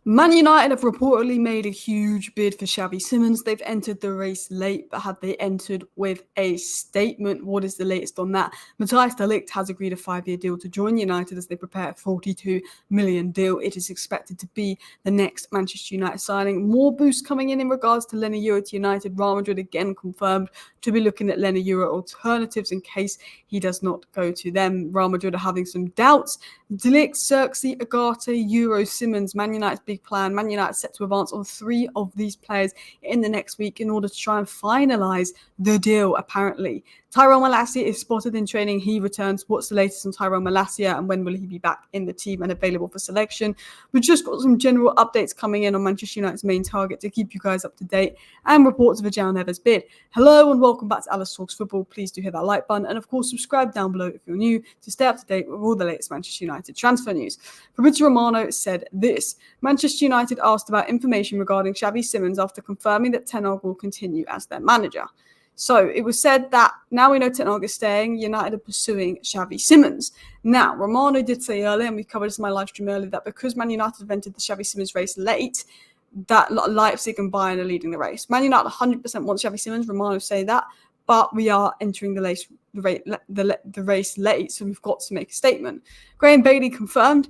Man United have reportedly made a huge bid for Xavi Simons. They've entered the race late, but have they entered with a statement? What is the latest on that? Matthijs de Ligt has agreed a 5-year deal to join United as they prepare a $42 million deal. It is expected to be the next Manchester United signing. More boosts coming in regards to Leny Yoro to United. Real Madrid again confirmed to be looking at Leny Yoro alternatives in case he does not go to them. Real Madrid are having some doubts. De Ligt, Zirkzee, Ugarte, Yoro, Simons, Man United's big plan. Man United set to advance on 3 of these players in the next week in order to try and finalise the deal, apparently. Tyrell Malacia is spotted in training. He returns. What's the latest on Tyrell Malacia and when will he be back in the team and available for selection? We've just got some general updates coming in on Manchester United's main target to keep you guys up to date and reports of a João Neves bid. Hello and welcome back to Alice Talks Football. Please do hit that like button and of course subscribe down below if you're new to stay up to date with all the latest Manchester United transfer news. Fabrizio Romano said this: Manchester United asked about information regarding Xavi Simons after confirming that Ten Hag will continue as their manager. So it was said that now we know Ten Hag is staying, United are pursuing Xavi Simons. Now, Romano did say earlier, and we covered this in my live stream earlier, that because Man United have entered the Xavi Simons race late, that Leipzig and Bayern are leading the race. Man United 100% want Xavi Simons, Romano say that, but we are entering the race late, so we've got to make a statement. Graham Bailey confirmed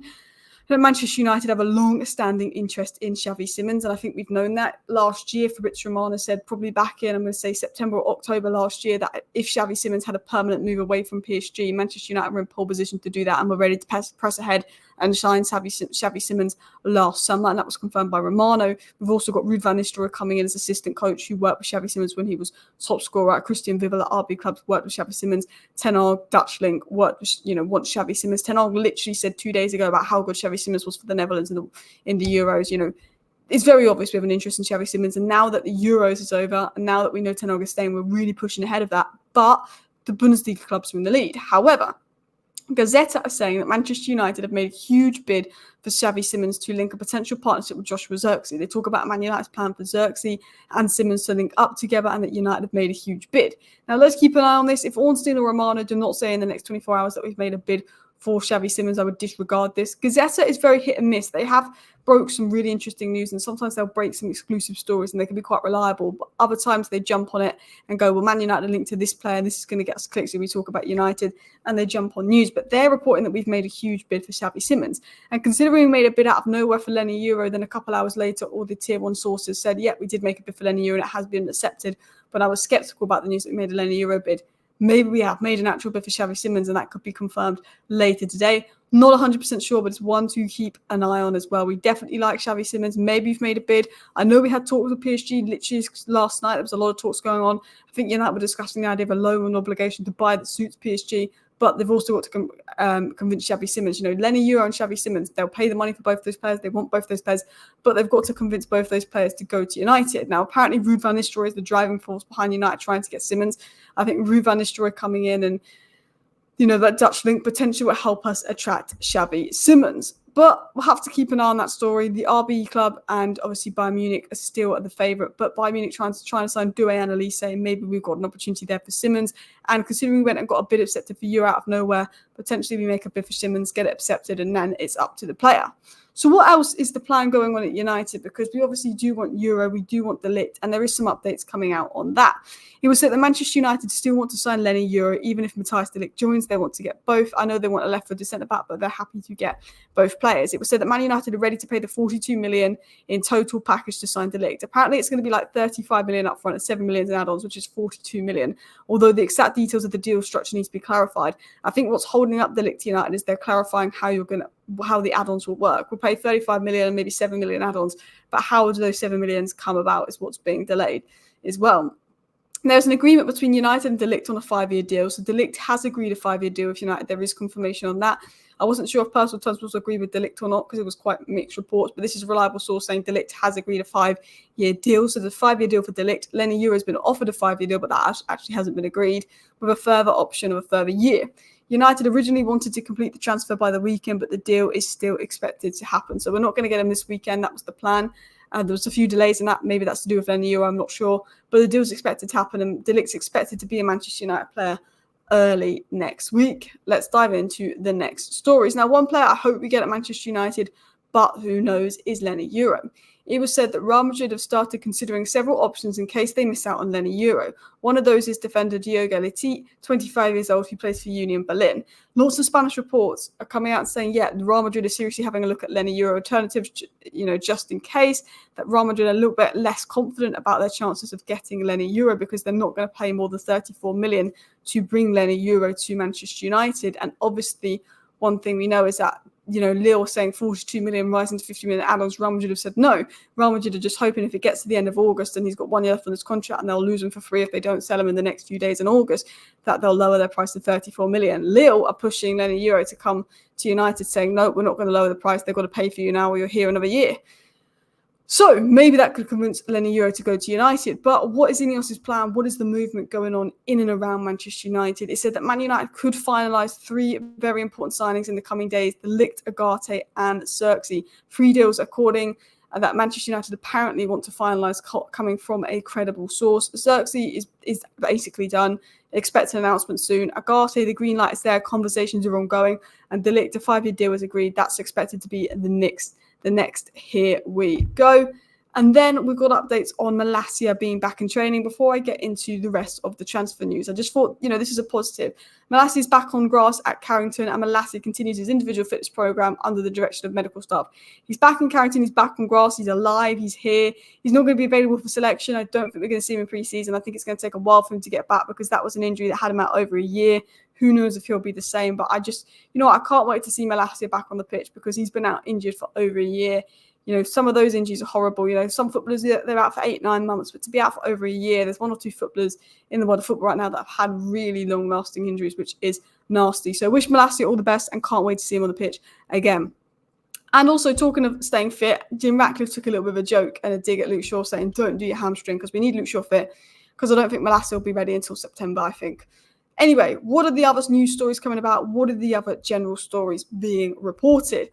that Manchester United have a long-standing interest in Xavi Simons, and I think we've known that. Last year, Fabrizio Romano said probably back in, I'm going to say September or October last year, that if Xavi Simons had a permanent move away from PSG, Manchester United were in pole position to do that and were ready to press ahead and sign Xavi Simons last summer, and that was confirmed by Romano. We've also got Ruud van Nistelrooy coming in as assistant coach who worked with Xavi Simons when he was top scorer at Christian Vivel at RB Clubs, worked with Xavi Simons. Ten Hag, Dutch link, wants Xavi Simons. Ten Hag literally said 2 days ago about how good Xavi Simons was for the Netherlands in the Euros. It's very obvious we have an interest in Xavi Simons, and now that the Euros is over, and now that we know Ten Hag is staying, we're really pushing ahead of that. But the Bundesliga clubs are in the lead. However, Gazeta are saying that Manchester United have made a huge bid for Xavi Simons to link a potential partnership with Joshua Zirkzee. They talk about Man United's plan for Zirkzee and Simons to link up together, and that United have made a huge bid. Now, let's keep an eye on this. If Ornstein or Romano do not say in the next 24 hours that we've made a bid for Xavi Simons, I would disregard this. Gazeta is very hit and miss. They have broke some really interesting news, and sometimes they'll break some exclusive stories and they can be quite reliable, but other times they jump on it and go, well, Man United are linked to this player, this is going to get us clicks if we talk about United, and they jump on news. But they're reporting that we've made a huge bid for Xavi Simons, and considering we made a bid out of nowhere for Leny Yoro, then a couple hours later all the tier 1 sources said, yeah, we did make a bid for Leny Yoro and it has been accepted, but I was sceptical about the news that we made a Leny Yoro bid. Maybe we have made an actual bid for Xavi Simons, and that could be confirmed later today. Not 100% sure, but it's one to keep an eye on as well. We definitely like Xavi Simons. Maybe you've made a bid. I know we had talks with PSG literally last night. There was a lot of talks going on. I think United were discussing the idea of a loan and obligation to buy that suits PSG, but they've also got to convince Xavi Simons. Leny Yoro and Xavi Simons, they'll pay the money for both those players. They want both those players, but they've got to convince both those players to go to United. Now, apparently, Ruud van Nistelrooy is the driving force behind United trying to get Simons. I think Ruud van Nistelrooy coming in and that Dutch link potential will help us attract Xavi Simons. But we'll have to keep an eye on that story. The RB club and obviously Bayern Munich are still the favourite, but Bayern Munich trying to sign Doué and Elise, and maybe we've got an opportunity there for Simons. And considering we went and got a bid accepted for Euro out of nowhere, potentially we make a bid for Simons, get it accepted, and then it's up to the player. So what else is the plan going on at United? Because we obviously do want Euro, we do want the Ligt, and there is some updates coming out on that. It was said that Manchester United still want to sign Leny Yoro, even if Matthijs de Ligt joins, they want to get both. I know they want a left-footed centre-back, but they're happy to get both players. It was said that Man United are ready to pay the 42 million in total package to sign de Ligt. Apparently, it's going to be like 35 million up front and 7 million in add-ons, which is 42 million. Although the exact details of the deal structure needs to be clarified. I think what's holding up de Ligt United is they're clarifying how the add-ons will work. We'll pay 35 million and maybe 7 million add-ons, but how do those 7 millions come about is what's being delayed as well. There's an agreement between United and de Ligt on a 5-year deal. So de Ligt has agreed a 5-year deal with United. There is confirmation on that. I wasn't sure if personal terms was agreed with de Ligt or not because it was quite mixed reports, but this is a reliable source saying de Ligt has agreed a 5-year deal. So the 5-year deal for de Ligt, Leny Yoro has been offered a 5-year deal, but that actually hasn't been agreed, with a further option of a further year. United originally wanted to complete the transfer by the weekend, but the deal is still expected to happen. So we're not going to get him this weekend. That was the plan. There was a few delays in that. Maybe that's to do with Leny Yoro, I'm not sure. But the deal's expected to happen, and de Ligt's expected to be a Manchester United player early next week. Let's dive into the next stories. Now, one player I hope we get at Manchester United but who knows is Leny Yoro. It was said that Real Madrid have started considering several options in case they miss out on Leny Yoro. One of those is defender Diogo Leite, 25 years old, who plays for Union Berlin. Lots of Spanish reports are coming out and saying, yeah, Real Madrid is seriously having a look at Leny Yoro alternatives, just in case. That Real Madrid are a little bit less confident about their chances of getting Leny Yoro because they're not going to pay more than 34 million to bring Leny Yoro to Manchester United. And obviously, one thing we know is that Lille saying 42 million rising to 50 million add-ons. Real Madrid have said no. Real Madrid are just hoping if it gets to the end of August and he's got 1 year left on his contract and they'll lose him for free if they don't sell him in the next few days in August, that they'll lower their price to 34 million. Lille are pushing Leny Yoro to come to United, saying, no, we're not going to lower the price. They've got to pay for you now or you're here another year. So maybe that could convince Leny Yoro to go to United. But what is Ineos's plan? What is the movement going on in and around Manchester United? It said that Man United could finalise 3 very important signings in the coming days: the Ligt, Ugarte and Zirkzee. 3 deals according that Manchester United apparently want to finalise coming from a credible source. Zirkzee is basically done. Expect an announcement soon. Ugarte, the green light is there. Conversations are ongoing. And the Ligt, a 5-year deal is agreed. That's expected to be the next here we go. And then we've got updates on Malacia being back in training. Before I get into the rest of the transfer news, I just thought, this is a positive. Malacia is back on grass at Carrington, and Malacia continues his individual fitness program under the direction of medical staff. He's back in Carrington, he's back on grass, he's alive, he's here. He's not going to be available for selection. I don't think we're going to see him in pre-season. I think it's going to take a while for him to get back because that was an injury that had him out over a year. Who knows if he'll be the same, but I just, I can't wait to see Malacia back on the pitch because he's been out injured for over a year. Some of those injuries are horrible. Some footballers, they're out for 8-9 months, but to be out for over a year, there's 1 or 2 footballers in the world of football right now that have had really long-lasting injuries, which is nasty. So I wish Malacia all the best and can't wait to see him on the pitch again. And also, talking of staying fit, Jim Ratcliffe took a little bit of a joke and a dig at Luke Shaw, saying, don't do your hamstring because we need Luke Shaw fit, because I don't think Malacia will be ready until September, I think. Anyway, what are the other news stories coming about? What are the other general stories being reported?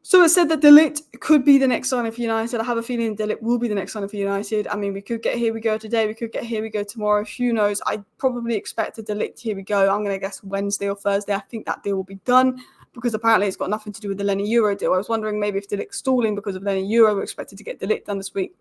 So it said that De Ligt could be the next signing for United. I have a feeling De Ligt will be the next signing for United. I mean, we could get Here We Go today. We could get Here We Go tomorrow. Who knows? I probably expect a De Ligt Here We Go. I'm going to guess Wednesday or Thursday. I think that deal will be done because apparently it's got nothing to do with the Leny Yoro deal. I was wondering maybe if De Ligt's stalling because of Leny Yoro. We're expected to get De Ligt done this week.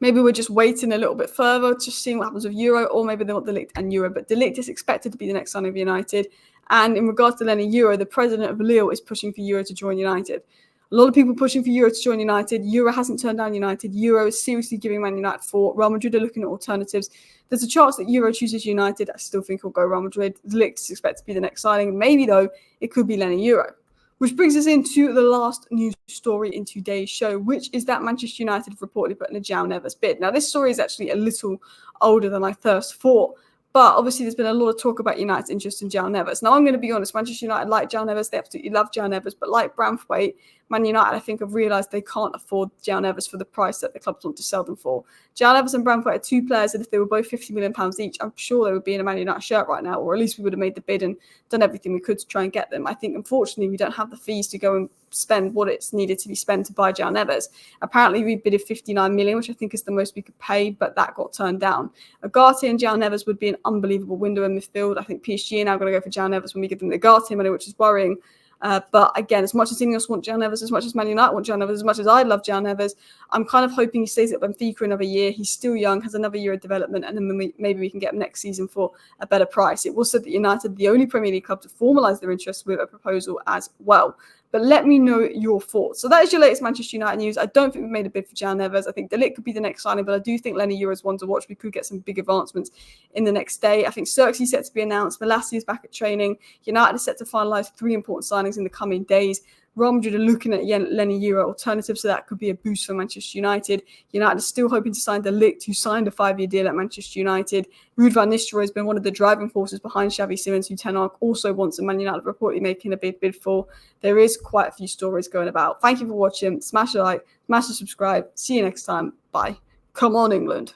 Maybe we're just waiting a little bit further, just seeing what happens with Euro, or maybe they want De Ligt and Yoro. But De Ligt is expected to be the next signing of United. And in regards to Leny Yoro, the president of Lille is pushing for Yoro to join United. A lot of people pushing for Yoro to join United. Yoro hasn't turned down United. Yoro is seriously giving Man United thought. Real Madrid are looking at alternatives. There's a chance that Yoro chooses United. I still think he'll go Real Madrid. De Ligt is expected to be the next signing. Maybe, though, it could be Leny Yoro. Which brings us into the last news story in today's show, which is that Manchester United have reportedly put in a João Neves bid. Now, this story is actually a little older than I first thought, but obviously there's been a lot of talk about United's interest in João Neves. Now, I'm going to be honest, Manchester United like João Neves. They absolutely love João Neves, but like Braithwaite, Man United, I think, have realised they can't afford João Neves for the price that the clubs want to sell them for. João Neves and Braithwaite are 2 players that if they were both £50 million each, I'm sure they would be in a Man United shirt right now, or at least we would have made the bid and done everything we could to try and get them. I think, unfortunately, we don't have the fees to go and spend what it's needed to be spent to buy João Neves. Apparently, we bidded 59 million, which I think is the most we could pay, but that got turned down. Ugarte and João Neves would be an unbelievable window in midfield. I think PSG are now going to go for João Neves when we give them the Ugarte money, which is worrying. But again, as much as Ineos want João Neves, as much as Man United want João Neves, as much as I love João Neves, I'm kind of hoping he stays at Benfica another year. He's still young, has another year of development, and then maybe we can get him next season for a better price. It was said that United, the only Premier League club to formalise their interest with a proposal as well. But let me know your thoughts. So that is your latest Manchester United news. I don't think we've made a bid for João Neves. I think De Ligt could be the next signing, but I do think Leny Yoro is one to watch. We could get some big advancements in the next day. I think Zirkzee is set to be announced. Malacia is back at training. United is set to finalise 3 important signings in the coming days. Real Madrid are looking at Leny Yoro alternatives, so that could be a boost for Manchester United. United is still hoping to sign De Ligt, who signed a 5-year deal at Manchester United. Ruud van Nistelrooy has been one of the driving forces behind Xavi Simons, who Ten Hag also wants, and Man United reportedly making a big bid for. There is quite a few stories going about. Thank you for watching. Smash a like, smash a subscribe. See you next time. Bye. Come on, England.